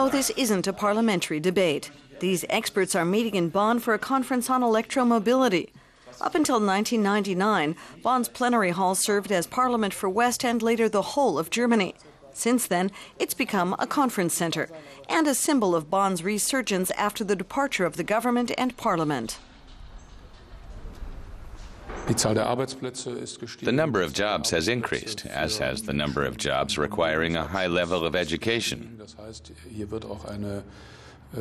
No, this isn't a parliamentary debate. These experts are meeting in Bonn for a conference on electromobility. Up until 1999, Bonn's plenary hall served as parliament for West and later the whole of Germany. Since then, it's become a conference center and a symbol of Bonn's resurgence after the departure of the government and parliament. The number of jobs has increased, as has the number of jobs requiring a high level of education.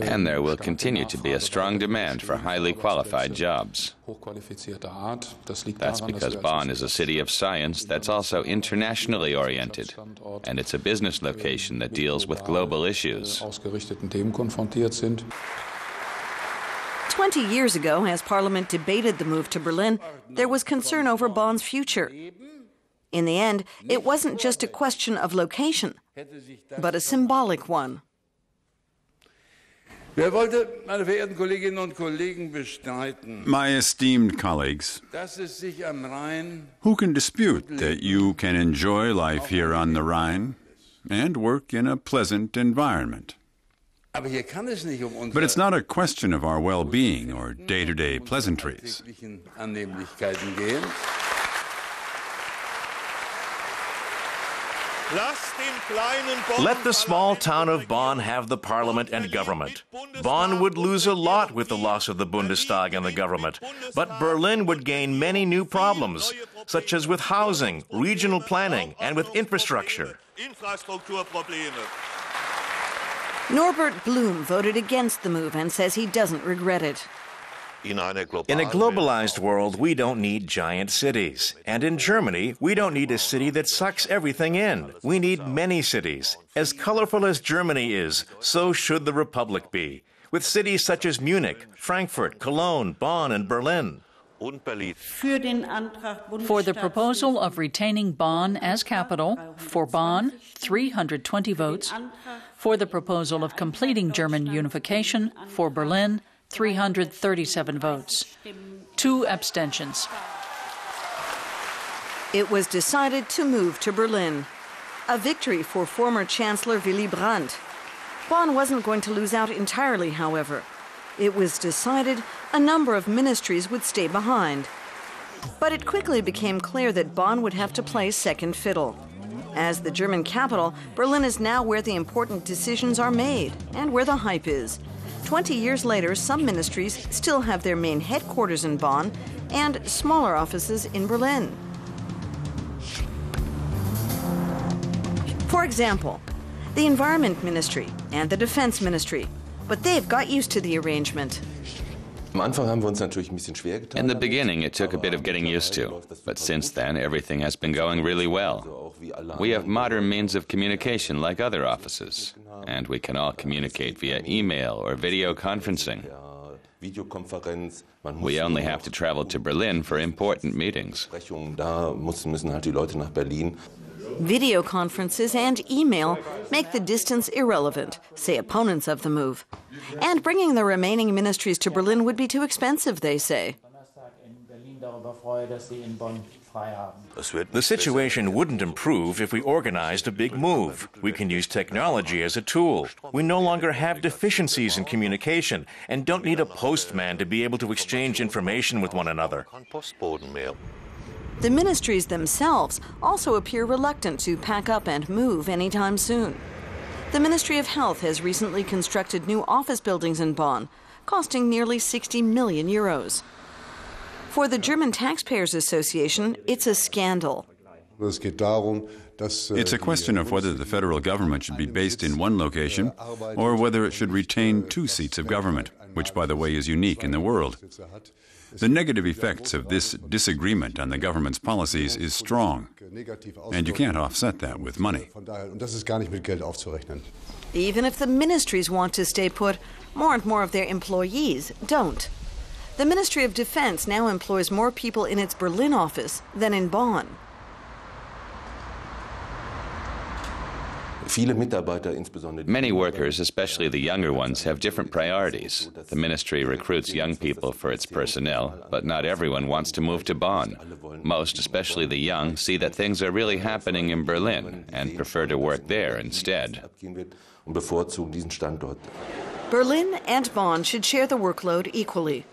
And there will continue to be a strong demand for highly qualified jobs. That's because Bonn is a city of science that's also internationally oriented, and it's a business location that deals with global issues. 20 years ago, as Parliament debated the move to Berlin, there was concern over Bonn's future. In the end, it wasn't just a question of location, but a symbolic one. My esteemed colleagues, who can dispute that you can enjoy life here on the Rhine and work in a pleasant environment? But it's not a question of our well-being or day-to-day pleasantries. Let the small town of Bonn have the parliament and government. Bonn would lose a lot with the loss of the Bundestag and the government, but Berlin would gain many new problems, such as with housing, regional planning, and with infrastructure. Norbert voted against the move and says he doesn't regret it. In a globalized world, we don't need giant cities. And in Germany, we don't need a city that sucks everything in. We need many cities. As colorful as Germany is, so should the Republic be, with cities such as Munich, Frankfurt, Cologne, Bonn, and Berlin. For the proposal of retaining Bonn as capital, for Bonn, 320 votes. For the proposal of completing German unification, for Berlin, 337 votes. 2 abstentions. It was decided to move to Berlin. A victory for former Chancellor Willy Brandt. Bonn wasn't going to lose out entirely, however. It was decided a number of ministries would stay behind. But it quickly became clear that Bonn would have to play second fiddle. As the German capital, Berlin is now where the important decisions are made and where the hype is. 20 years later, some ministries still have their main headquarters in Bonn and smaller offices in Berlin. For example, the Environment Ministry and the Defense Ministry, but they've got used to the arrangement. In the beginning, it took a bit of getting used to, but since then, everything has been going really well. We have modern means of communication like other offices, and we can all communicate via email or video conferencing. We only have to travel to Berlin for important meetings. Video conferences and email make the distance irrelevant, say opponents of the move. And bringing the remaining ministries to Berlin would be too expensive, they say. The situation wouldn't improve if we organized a big move. We can use technology as a tool. We no longer have deficiencies in communication and don't need a postman to be able to exchange information with one another. The ministries themselves also appear reluctant to pack up and move anytime soon. The Ministry of Health has recently constructed new office buildings in Bonn, costing nearly 60 million euros. For the German Taxpayers Association, it's a scandal. It's a question of whether the federal government should be based in one location or whether it should retain 2 seats of government, which, by the way, is unique in the world. The negative effects of this disagreement on the government's policies is strong, and you can't offset that with money. Even if the ministries want to stay put, more and more of their employees don't. The Ministry of Defense now employs more people in its Berlin office than in Bonn. Many workers, especially the younger ones, have different priorities. The ministry recruits young people for its personnel, but not everyone wants to move to Bonn. Most, especially the young, see that things are really happening in Berlin and prefer to work there instead. Berlin and Bonn should share the workload equally.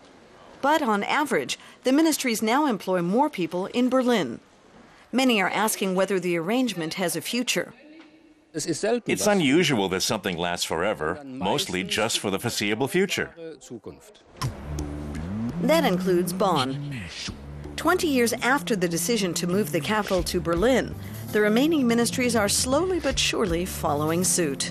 But on average, the ministries now employ more people in Berlin. Many are asking whether the arrangement has a future. It's unusual that something lasts forever, mostly just for the foreseeable future. That includes Bonn. 20 years after the decision to move the capital to Berlin, the remaining ministries are slowly but surely following suit.